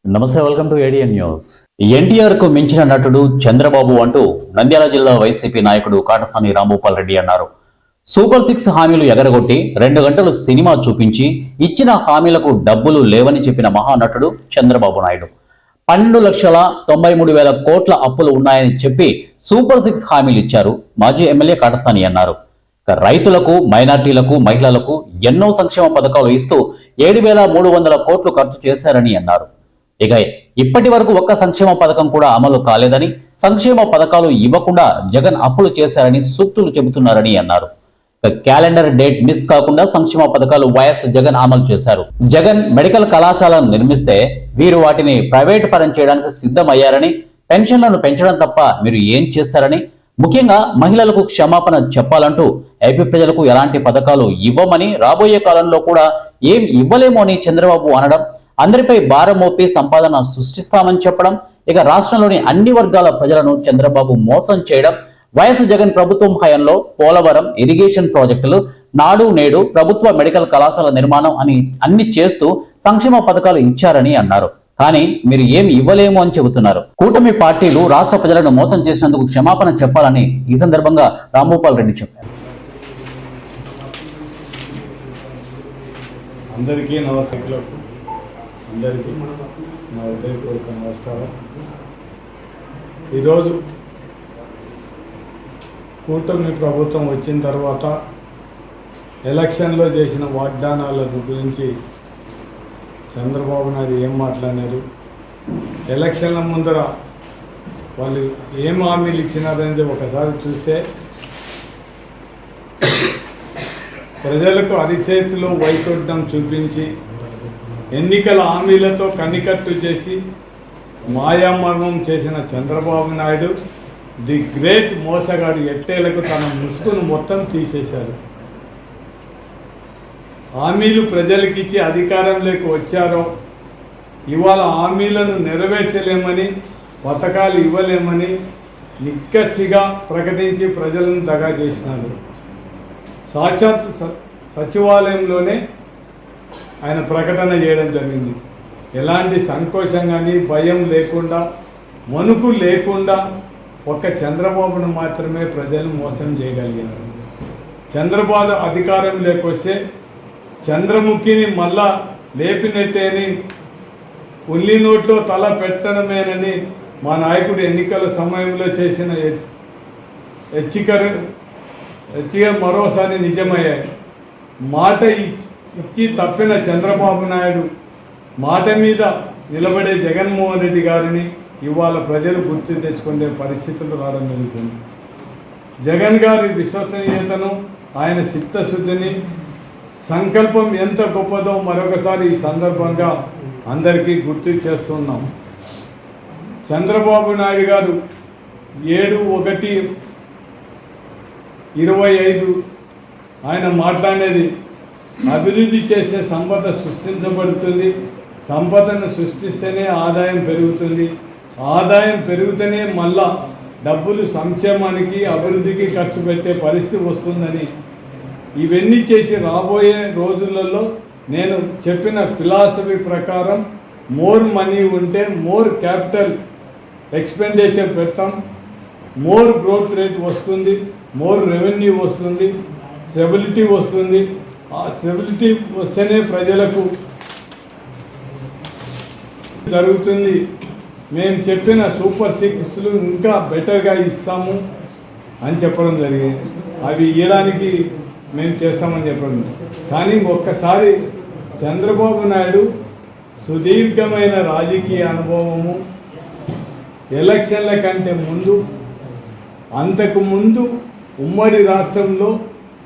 నమస్తే, welcome to ADN news. NTR కు మించిన నటుడు చంద్రబాబు అంటూ నంద్యాల జిల్లా వైసీపీ నాయకుడు కాటసాని రాంభూపాల్ రెడ్డి అన్నారు. సూపర్ 6 హామీలు ఎగరగొట్టి 2 గంటలు సినిమా చూపించి ఇచ్చిన హామీలకు డబ్బులు లేవని చెప్పిన మహానటుడు చంద్రబాబు నాయుడు. 12,93,000 కోట్ల అప్పులు ఉన్నాయని చెప్పి సూపర్ 6 హామీలు ఇచ్చారు మాజీ ఎమ్మెల్యే కాటసాని అన్నారు. రైతులకు, మైనార్టీలకు, మహిళలకు ఎన్నో సంక్షేమ పథకాలు ఇస్తూ 7,300 కోట్లు ఖర్చు చేశారని అన్నారు. ఇక ఇప్పటి వరకు ఒక్క సంక్షేమ పథకం కూడా అమలు కాలేదని, సంక్షేమ పథకాలు ఇవ్వకుండా జగన్ అప్పులు చేశారని సూక్తులు చెబుతున్నారని అన్నారు. క్యాలెండర్ డేట్ మిస్ కాకుండా సంక్షేమ పథకాలు వైఎస్ జగన్ అమలు చేశారు. జగన్ మెడికల్ కళాశాలను నిర్మిస్తే వీరు వాటిని ప్రైవేట్ పరం చేయడానికి సిద్ధమయ్యారని, పెన్షన్లను పెంచడం తప్ప మీరు ఏం చేశారని, ముఖ్యంగా మహిళలకు క్షమాపణ చెప్పాలంటూ ఏపీ ప్రజలకు ఎలాంటి పథకాలు ఇవ్వమని, రాబోయే కాలంలో కూడా ఏం ఇవ్వలేమో అని చంద్రబాబు అనడం, అందరిపై భారం మోపి సంపాదన సృష్టిస్తామని చెప్పడం, ఇక రాష్ట్రంలోని అన్ని వర్గాల ప్రజలను చంద్రబాబు మోసం చేయడం, వైఎస్ జగన్ ప్రభుత్వం హయాంలో పోలవరం, ఇరిగేషన్ ప్రాజెక్టులు, నాడు నేడు, ప్రభుత్వ మెడికల్ కళాశాల నిర్మాణం అని అన్ని చేస్తూ సంక్షేమ పథకాలు ఇచ్చారని అన్నారు. కానీ మీరు ఏమి ఇవ్వలేము అని చెబుతున్నారు. కూటమి పార్టీలు రాష్ట్ర ప్రజలను మోసం చేసినందుకు క్షమాపణ చెప్పాలని ఈ సందర్భంగా రాంభూపాల్ రెడ్డి చెప్పారు. అందరికీ నమస్కారం. అందరికీ నా హృదయపూర్వక నమస్కారం. ఈరోజు కూటమి ప్రభుత్వం వచ్చిన తర్వాత ఎలక్షన్లో చేసిన వాగ్దానాల గురించి చంద్రబాబు నాయుడు ఏం మాట్లాడారు, ఎలక్షన్ల ముందర వాళ్ళు ఏం హామీలు ఇచ్చినారనేది ఒకసారి చూస్తే ప్రజలకు అరిచేతిలో వైకుంఠం చూపించి ఎన్నికల హామీలతో కన్నికట్టు చేసి మాయామర్మం చేసిన చంద్రబాబు నాయుడు ది గ్రేట్ మోసగాడు ఎట్టేలకు తన ముసుగును మొత్తం తీసేశాడు. హామీలు ప్రజలకిచ్చి అధికారంలోకి వచ్చారో ఇవాళ హామీలను నెరవేర్చలేమని, పథకాలు ఇవ్వలేమని నిక్కచ్చిగా ప్రకటించి ప్రజలను దగా చేసినాడు. సాక్షాత్ సచివాలయంలోనే ఆయన ప్రకటన చేయడం జరిగింది. ఎలాంటి సంకోచం కానీ, భయం లేకుండా, వణుకు లేకుండా ఒక్క చంద్రబాబును మాత్రమే ప్రజలు మోసం చేయగలిగినారు. చంద్రబాబు అధికారం లేకొస్తే చంద్రముఖిని మళ్ళా లేపినట్టేని, ఉల్లి నోట్లో తల పెట్టడమేనని మా నాయకుడు ఎన్నికల సమయంలో చేసిన హెచ్చిక మరోసారి నిజమయ్యాయి. మాట ఇచ్చి తప్పిన చంద్రబాబు నాయుడు మాట మీద నిలబడే జగన్మోహన్ రెడ్డి గారిని ఇవాళ ప్రజలు గుర్తు తెచ్చుకునే పరిస్థితులు రావడం జరుగుతుంది. జగన్ గారి విశ్వసనీయతను, ఆయన చిత్తశుద్ధిని, సంకల్పం ఎంత గొప్పదో మరొకసారి ఈ సందర్భంగా అందరికీ గుర్తు చేస్తున్నాం. చంద్రబాబు నాయుడు గారు 7/1/25 ఆయన మాట్లాడేది అభివృద్ధి చేసే సంపద సృష్టించబడుతుంది, సంపదను సృష్టిస్తేనే ఆదాయం పెరుగుతుంది, ఆదాయం పెరుగుతూనే మళ్ళా డబ్బులు సంక్షేమానికి, అభివృద్ధికి ఖర్చు పెట్టే పరిస్థితి వస్తుందని, ఇవన్నీ చేసి రాబోయే రోజులలో నేను చెప్పిన ఫిలాసఫీ ప్రకారం మోర్ మనీ ఉంటే మోర్ క్యాపిటల్ ఎక్స్పెండిచర్ పెడతాం, మోర్ గ్రోత్ రేట్ వస్తుంది, మోర్ రెవెన్యూ వస్తుంది, స్టెబిలిటీ వస్తుంది. ఆ స్టెబిలిటీ వస్తేనే ప్రజలకు జరుగుతుంది. మేము చెప్పిన సూపర్ 6లు ఇంకా బెటర్గా ఇస్తాము అని చెప్పడం జరిగింది. అవి ఇవ్వడానికి మేము చేస్తామని చెప్పడం. కానీ ఒక్కసారి చంద్రబాబు నాయుడు సుదీర్ఘమైన రాజకీయ అనుభవము, ఎలక్షన్ల కంటే ముందు, అంతకుముందు ఉమ్మడి రాష్ట్రంలో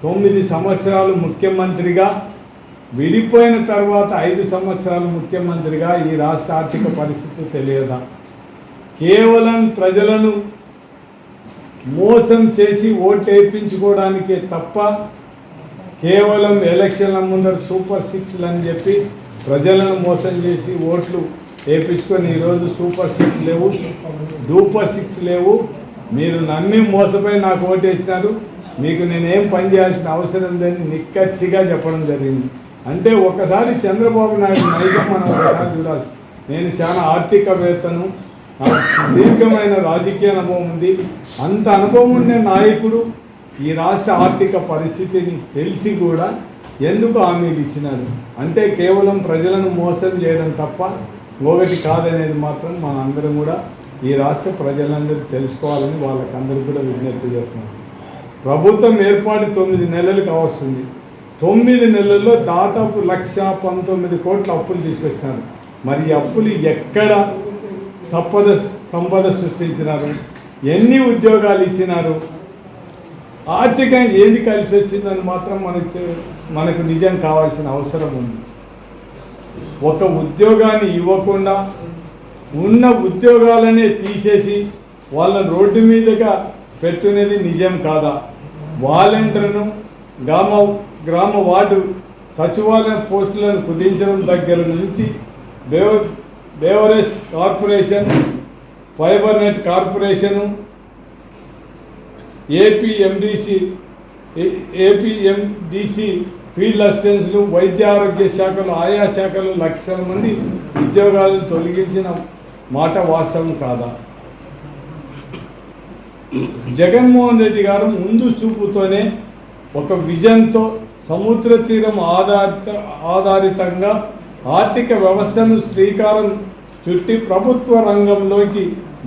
9 సంవత్సరాలు ముఖ్యమంత్రిగా, విడిపోయిన తర్వాత 5 సంవత్సరాలు ముఖ్యమంత్రిగా ఈ రాష్ట్ర ఆర్థిక పరిస్థితి తెలియదా? కేవలం ప్రజలను మోసం చేసి ఓటు వేయించుకోవడానికే తప్ప కేవలం ఎలక్షన్ల ముందర సూపర్ 6లు అని చెప్పి ప్రజలను మోసం చేసి ఓట్లు వేయించుకొని ఈరోజు సూపర్ 6 లేవు, డూపర్ 6 లేవు. మీరు నమ్మి మోసపోయి నాకు ఓటు వేసినారు, మీకు నేనేం పని చేయాల్సిన అవసరం లేదని నిక్కచ్చిగా చెప్పడం జరిగింది. అంటే ఒకసారి చంద్రబాబు నాయుడు నైజం మనం ఒకసారి చూడాలి. నేను చాలా ఆర్థికవేత్తను, నాకు దీర్ఘమైన రాజకీయ అనుభవం ఉంది. అంత అనుభవం ఉండే నాయకుడు ఈ రాష్ట్ర ఆర్థిక పరిస్థితిని తెలిసి కూడా ఎందుకు హామీలు ఇచ్చినారు అంటే కేవలం ప్రజలను మోసం చేయడం తప్ప ఒకటి కాదనేది మాత్రం మన అందరం కూడా ఈ రాష్ట్ర ప్రజలందరూ తెలుసుకోవాలని వాళ్ళకందరూ కూడా విజ్ఞప్తి చేస్తున్నారు. ప్రభుత్వం ఏర్పాటు 9 నెలలు కావస్తుంది. 9 నెలల్లో దాదాపు 1,19 కోట్ల అప్పులు తీసుకొచ్చినారు. మరి ఈ అప్పులు ఎక్కడ సంపద సృష్టించినారు? ఎన్ని ఉద్యోగాలు ఇచ్చినారు? ఆర్థికంగా ఏది కలిసి వచ్చిందని మాత్రం మనకు నిజం కావాల్సిన అవసరం ఉంది. ఒక ఉద్యోగాన్ని ఇవ్వకుండా ఉన్న ఉద్యోగాలనే తీసేసి వాళ్ళని రోడ్డు మీదుగా పెట్టునేది నిజం కాదా? వాలంటీర్ను గ్రామ వార్డు సచివాలయం పోస్టులను కుదించడం దగ్గర నుంచి beverage corporation, fibre net corporation, APMDC field అసిస్టెంట్స్లు, వైద్య ఆరోగ్య శాఖలు, ఆయా శాఖలు లక్షల మంది ఉద్యోగాలను తొలగించిన మాట వాస్తవం కాదా? జగన్మోహన్ రెడ్డి గారు ముందు చూపుతోనే ఒక విజన్తో సముద్ర తీరం ఆధారితంగా ఆర్థిక వ్యవస్థను శ్రీకారం చుట్టి ప్రభుత్వ రంగంలోకి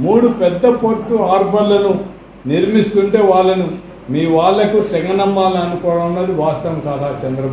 3 పెద్ద పోర్టు హార్బర్లను నిర్మిస్తుంటే వాళ్ళను మీ వాళ్లకు తెగనమ్మాలని అనుకోవడం అన్నది వాస్తవం కాదా చంద్రబాబు?